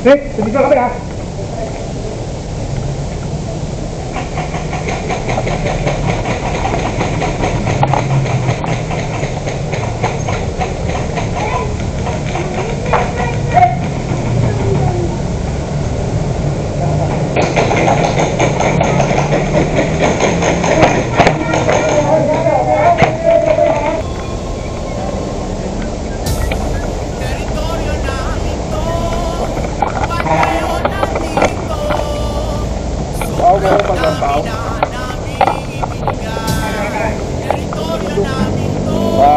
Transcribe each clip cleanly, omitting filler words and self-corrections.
Rick, dito kami ha.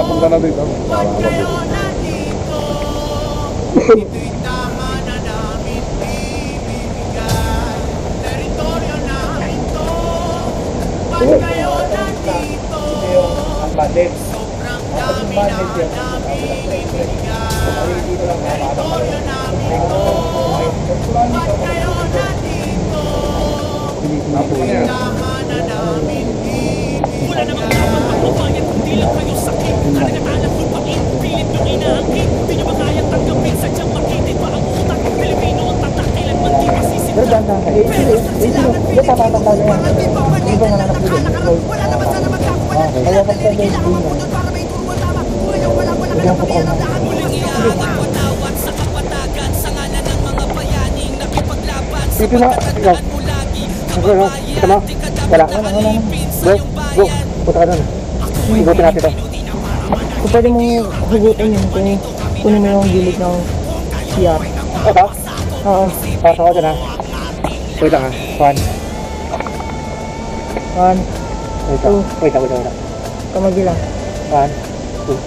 Punta na dito. Ito'y tama na namin ibibigay. Teritoryo namin to. Ba't kayo nandito? Sobrang dami na namin ibibigay. Teritoryo namin to. Ba't kayo nandito? Ito'y tama na namin ibibigay. Wala namang dapat magbabayad kung di lang kayo sakit. Anang-alang lupain, pilit nyo inaangkin. Di nyo ba kayang tanggapin, sadyang makitid pa ang utak. Pilipino ang tatak, kailanman di masisipan. Pero sa silangan, Pilipino, para di pa palitan ng nakalakaran. Wala naman sana magkakuwalan. Lahat na lirik, kailangan mapudod para may turuan tama. Kung ngayon walang kayong pakiaramdahan. Muling ihahatag patawad sa kapatagan. Sa ngalan ng mga bayaning nakipaglaban. Sa pagkatandaan mo lagi, kababayan, di ka dapat nakalipin sa iyong bayan. Punta ka doon. Igutin natin ito. Kung pwede mong hugutin yun, kunin mo yung gilid ng CR. Ito? Oo. Pasok ako dyan ha. Wait lang ha. One. One, Wait lang. kamagi lang. One, two.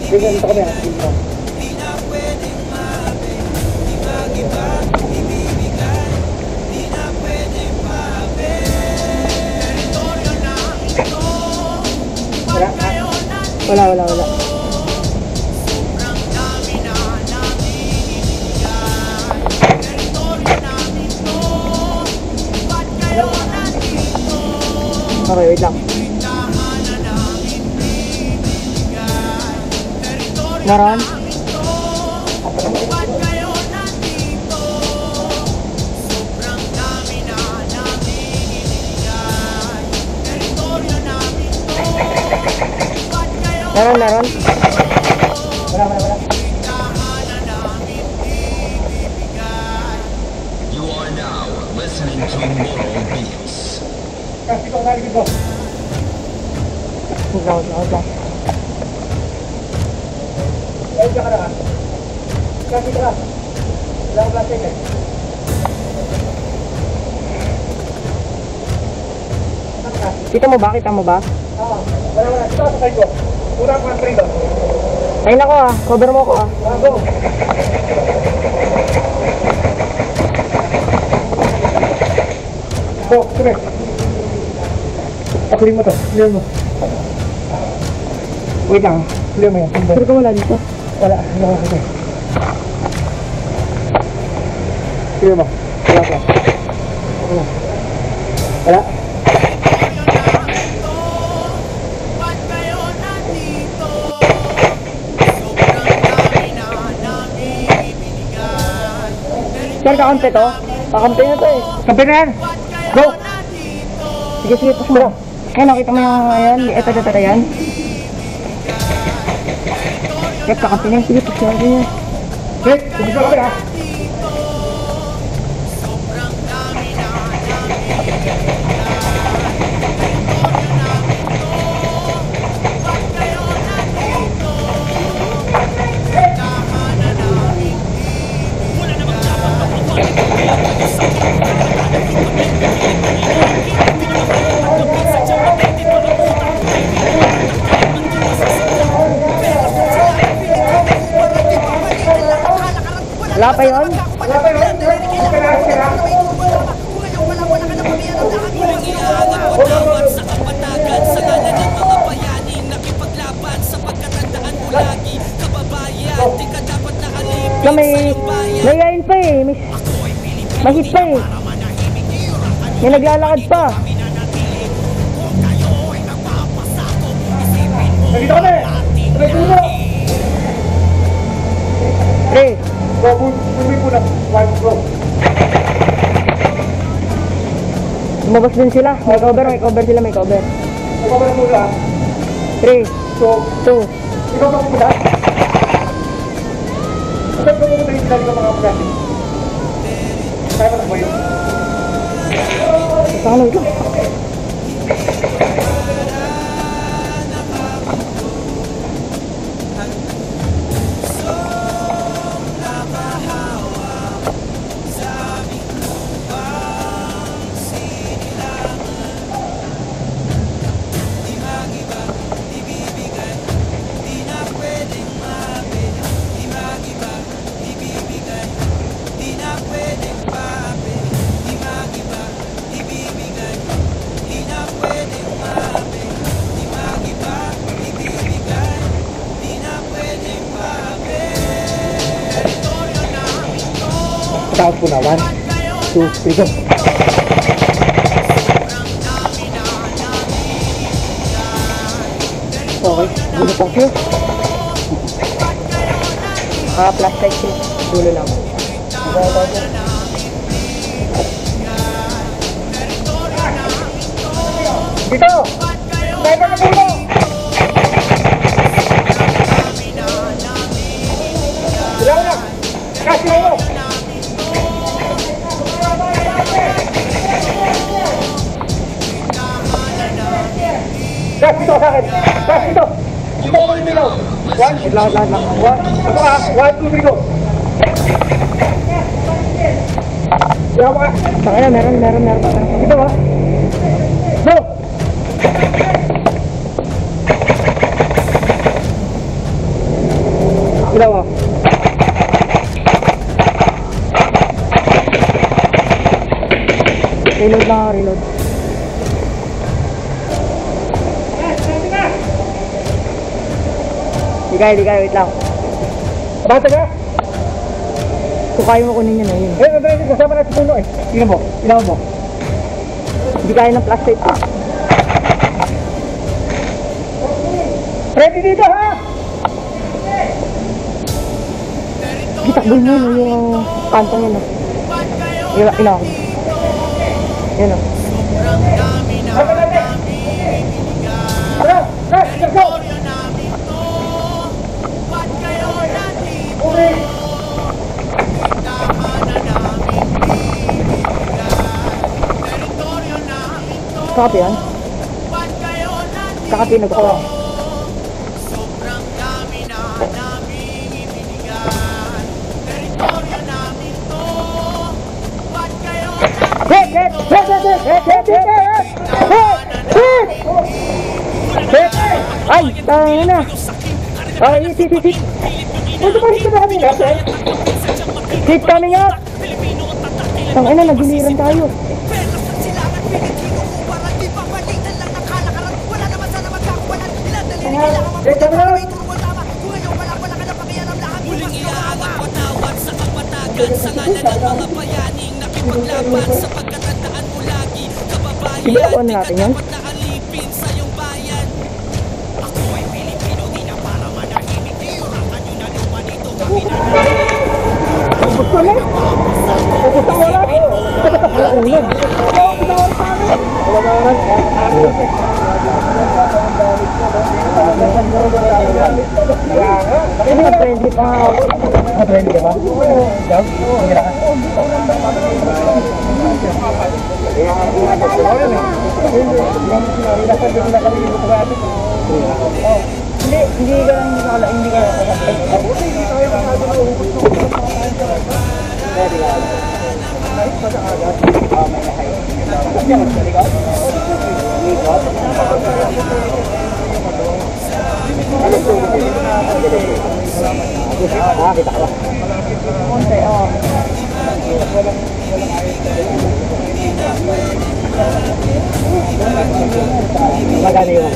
Dito kami ha. Dito. Wala. Sobrang dami na namin ibigay. Teritoryo namin to. Ba't kayo nandito? Okay, wait lang. Ito'y tama na namin ibibigay. Teritoryo Naroon? namin to. Ba't kayo nandito? Sobrang dami na namin ibigay. Teritoryo namin to. Ba't kayo Naroon. Wala. tama na namin ibibigay. You are now listening to Moral Beats. Kasi ko nalagay ko. Wait lang. Ay, dyan ka na ha. Kasi ka. Wala akong plastic eh. Kita mo ba? Oo. Wala. Dito ka sa side ko. Una ang country doon. Ay nako cover mo ko Go. Go, sige. Clear mo to. Clear mo. Wait lang. Clear mo yan. Pero ka wala dito. Wala. Hindi ko nakakita. Clear mo. Wala. Ba't kayo nandito? Sobrang dami na namin ibinigay. Sir, kakampi to? Kakampi na to eh. Kampi na yan. Ba't kayo Go. nandito? Sige, push mo. Ay, nakita mo yung ayan, ito yan. Kaya kakampi na yun. Sige, push mo. Rick, dito kami ha. Dito. Sobrang dami na namin ibinigay. Teritoryo namin to. Ba't kayo nandito? Tama na namin ibibigay. Wala namang dapat Wala pa yun? Wala pa yun? Kaya. Muling iaangat patawad sa kapatagan sa ngalan ng mga bayaning nakipaglaban sa pagkatandaan mo lagi kababayan, di ka dapat nakalipin Na may, sa iyong bayan. may yain pa eh. May, Ako'y Pilipino, mahit pa eh. para manahimik irakan May naglalakad pa. kami na natili. Kung kayo'y nagpapasako, isipin mo Nandito kami. ating Sabay puno. Pre, Go, bumi po na. One go. lumabas din sila. May cover sila, may cover. Ikaw ba na muna? 3, So, 2, ikaw ba muna? Saan ba muna yung sinabi ng mga mga? Kaya ba na ba yun? sa kanan ito. Tawag po na. 1, 2, 3, go. Okay, gulo pa siya. Plastic sheet. Dulo lang. Dito! Kaya ba na muna? Bilang na! Kasi mo! Gas dito sa akin! Gas dito! Dito ko yung ilaw! 1, lahat lang. 1, ito ka! 1, 2, 3, go! Ilaw ka! Saka meron. Dito ka! Go! Ilaw ka! Reload lang, reload. Di kaya, wait lang. Bata ka? Kung kaya mo kunin yun, ayun. Kasama natin puno eh. Tingnan mo. Ilaw mo. Hindi kaya ng plastic. Ready dito ha! Itakbo mo no, yung kantong yun. Ilaw. Yun o. Sobrang dami na namin ibinigay. Tara! Let's go! Teritoryo namin to, ba't kayo nandito? Tama na namin ibinigay. Teritoryo namin to, Copy yan. ba't kayo nandito? Copy, nagkawa. Sobrang dami na namin ibinigay. Teritoryo namin to, ba't kayo Ay, tayo na. Ay, hit. Ito ba dito na kami nasa? Hit coming up. Tang ina, naguliran tayo. Muling iaangat patawad sa kapatagan sa ngalan ng mga bayaning nakipaglaban sa pagkatandaan mo lagi kababayan, Ibalawan di ka natin yan. dapat nakalipin sa iyong bayan. Ako ay Pilipino, di na para manahimik, irakan nyo na naman ito kami na Gusto mo? Gusto mo wala? Wala ulan. Hindi ka friendly pa nga ako. Friendly ka ba? Daw? Hira ka? Hindi ka lang nakala, hindi ka Ano Kita ka ba? Konti, oh. Magkano yung